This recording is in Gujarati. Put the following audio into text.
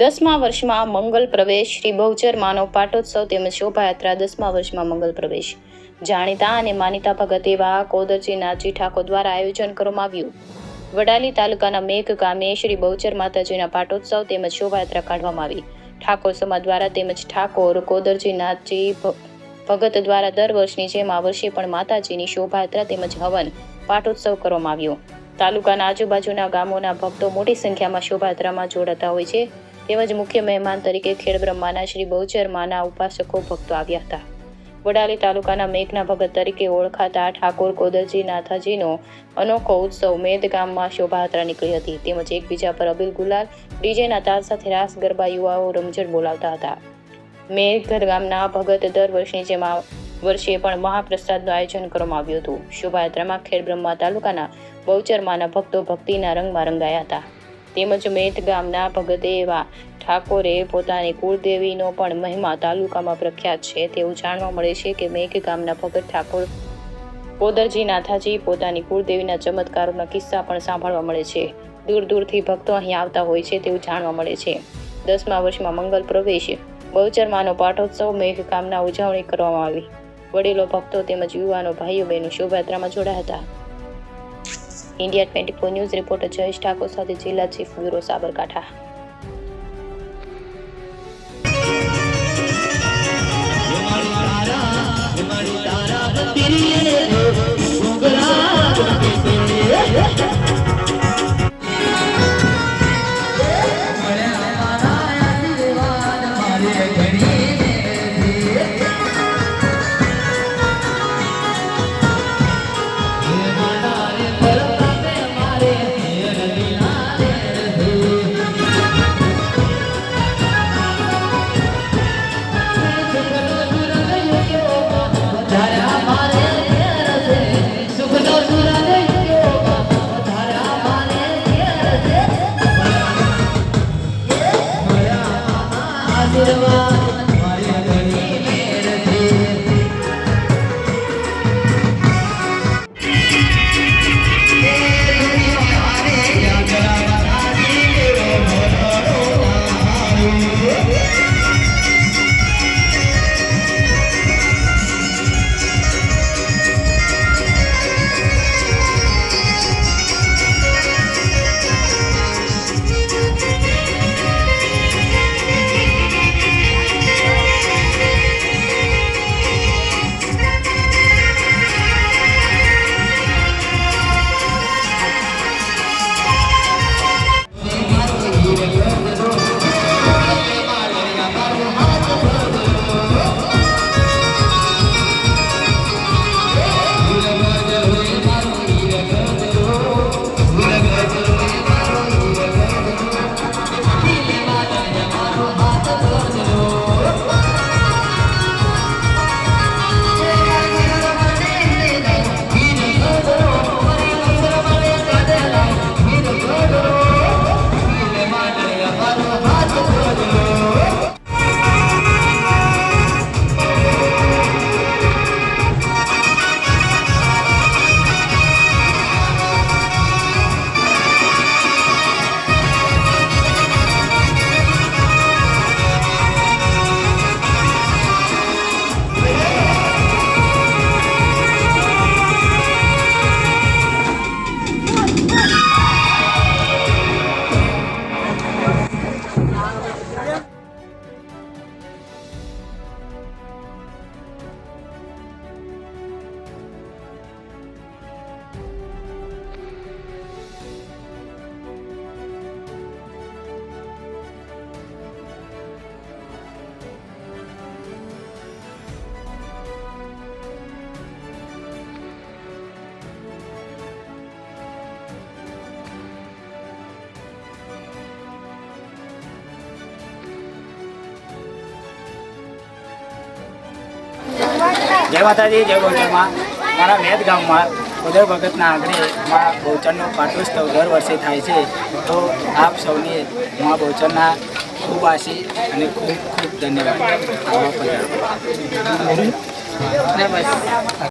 10મા વર્ષમાં મંગલ પ્રવેશ શ્રી બહુચર માનવ પાટોત્સવ તેમજ શોભાયાત્રા 10મા વર્ષમાં મંગલ પ્રવેશ જાણીતા અને માનીતા ભગત એવા કોદરજી નાથજી ઠાકોર દ્વારા આયોજન કરવામાં આવ્યું। વડાલી તાલુકાના મેઘ ગામે શ્રી બહુચર માતાજીના પાટોત્સવ તેમજ શોભાયાત્રા કાઢવામાં આવી। ઠાકોર સમાજ દ્વારા તેમજ ઠાકોર કોદરજી નાથજી ભગત દ્વારા દર વર્ષની જેમ આ વર્ષે પણ માતાજીની શોભાયાત્રા તેમજ હવન પાટોત્સવ કરવામાં આવ્યો। તાલુકાના આજુબાજુના ગામોના ભક્તો મોટી સંખ્યામાં શોભાયાત્રામાં જોડાતા હોય છે તેમજ મુખ્ય મહેમાન તરીકે ખેડબ્રહ્માના શ્રી બહુચર માના ઉપાસકો ભક્તો આવ્યા હતા। વડાલી તાલુકાના મેઘના ભગત તરીકે ઓળખાતા ઠાકોર કોદરજી નાથાજીનો અનોખો ઉત્સવ મેદ ગામમાં શોભાયાત્રા નીકળી હતી તેમજ એકબીજા પર અબીલ ગુલાલ ડીજેના તાલ સાથે રાસ ગરબા યુવાઓ રમઝટ બોલાવતા હતા। મેઘ ગામના ભગત દર વર્ષની જેમ આ વર્ષે પણ મહાપ્રસાદનું આયોજન કરવામાં આવ્યું હતું। શોભાયાત્રામાં ખેડબ્રહ્મા તાલુકાના બહુચર માના ભક્તો ભક્તિના રંગમાં રંગાયા હતા તેમજ મેઘ ગામના ભગતે એવા ઠાકોરે પોતાની કુળદેવીનો પણ મહિમા તાલુકામાં પ્રખ્યાત છે તેવું જાણવા મળે છે કે મેઘ ગામના ભગત ઠાકોર કોદરજી નાથાજી પોતાની કુળદેવીના ચમત્કારોના કિસ્સા પણ સાંભળવા મળે છે। દૂર દૂરથી ભક્તો અહીં આવતા હોય છે તેવું જાણવા મળે છે। 10મા વર્ષમાં મંગલ પ્રવેશ બહુચર માનો પાટોત્સવ મેઘ ગામના ઉજવણી કરવામાં આવી। વડીલો ભક્તો તેમજ યુવાનો ભાઈઓ બહેનો શોભાયાત્રામાં જોડાયા હતા। India 24 news reporter Jayesh Thakur સાથે જિલ્લા ચીફ બ્યુરો સાબરકાંઠા। जय माताजी जय बहूचर में मारा मेद गाम में उदय भगतना आंगणे में बहूचर पाटोत्सव दर वर्षे थाय छे। तो आप सौने माँ बहूचर खूब आशीष और खूब खूब धन्यवाद।